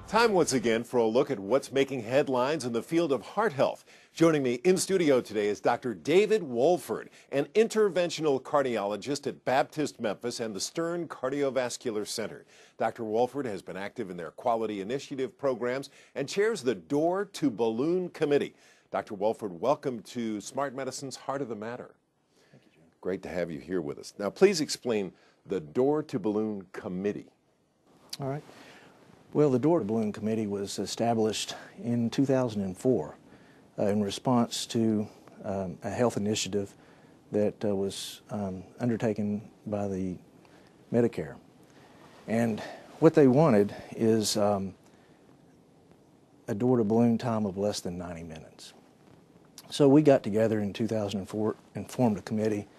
Time once again for a look at what's making headlines in the field of heart health. Joining me in studio today is Dr. David Wolford, an interventional cardiologist at Baptist Memphis and the Stern Cardiovascular Center. Dr. Wolford has been active in their quality initiative programs and chairs the Door to Balloon Committee. Dr. Wolford, welcome to Smart Medicine's Heart of the Matter. Thank you, Jim. Great to have you here with us. Now, please explain the Door to Balloon Committee. All right. Well, the Door to Balloon Committee was established in 2004 in response to a health initiative that was undertaken by the Medicare. And what they wanted is a door to balloon time of less than 90 minutes. So we got together in 2004 and formed a committee.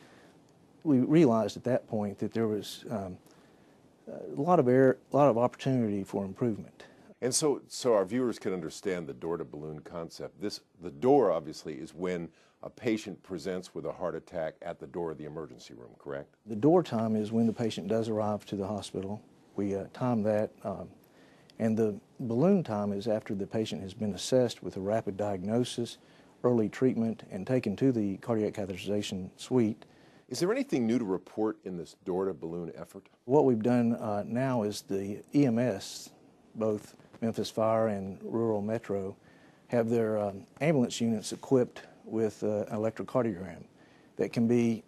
We realized at that point that there was a lot of opportunity for improvement. And so our viewers can understand the door to balloon concept. The door obviously is when a patient presents with a heart attack at the door of the emergency room, correct? The door time is when the patient does arrive to the hospital. We time that, and the balloon time is after the patient has been assessed with a rapid diagnosis, early treatment, and taken to the cardiac catheterization suite. Is there anything new to report in this door to balloon effort? What we've done now is the EMS, both Memphis Fire and Rural Metro, have their ambulance units equipped with an electrocardiogram that can be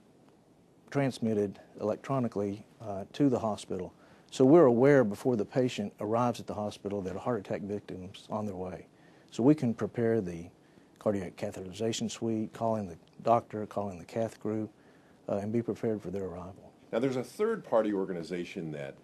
transmitted electronically to the hospital. So we're aware before the patient arrives at the hospital that a heart attack victim is on their way. So we can prepare the cardiac catheterization suite, calling the doctor, calling the cath crew, and be prepared for their arrival. Now, there's a third-party organization that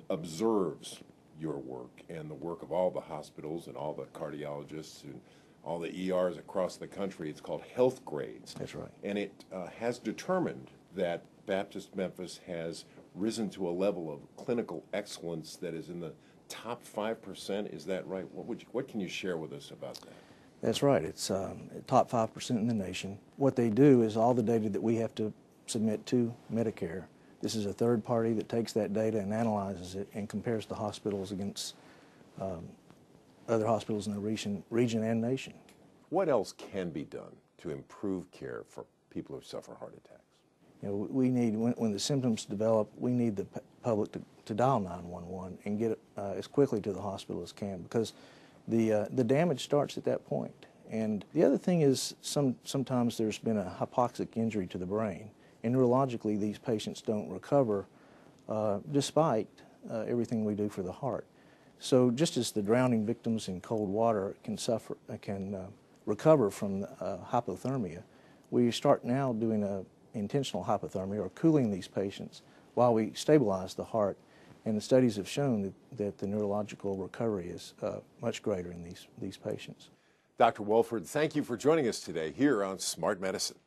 observes your work and the work of all the hospitals and all the cardiologists and all the ERs across the country. It's called Healthgrades. That's right. And it has determined that Baptist Memphis has risen to a level of clinical excellence that is in the top 5%. Is that right? What can you share with us about that? That's right. It's top 5% in the nation. What they do is all the data that we have to submit to Medicare. This is a third party that takes that data and analyzes it and compares the hospitals against other hospitals in the region and nation. What else can be done to improve care for people who suffer heart attacks? You know, we need, when the symptoms develop, we need the public to dial 911 and get as quickly to the hospital as can, because the damage starts at that point. And the other thing is sometimes there's been a hypoxic injury to the brain, and neurologically these patients don't recover despite everything we do for the heart. So just as the drowning victims in cold water can recover from hypothermia, we start now doing intentional hypothermia or cooling these patients while we stabilize the heart. And the studies have shown that the neurological recovery is much greater in these patients. Dr. Wolford, thank you for joining us today here on Smart Medicine.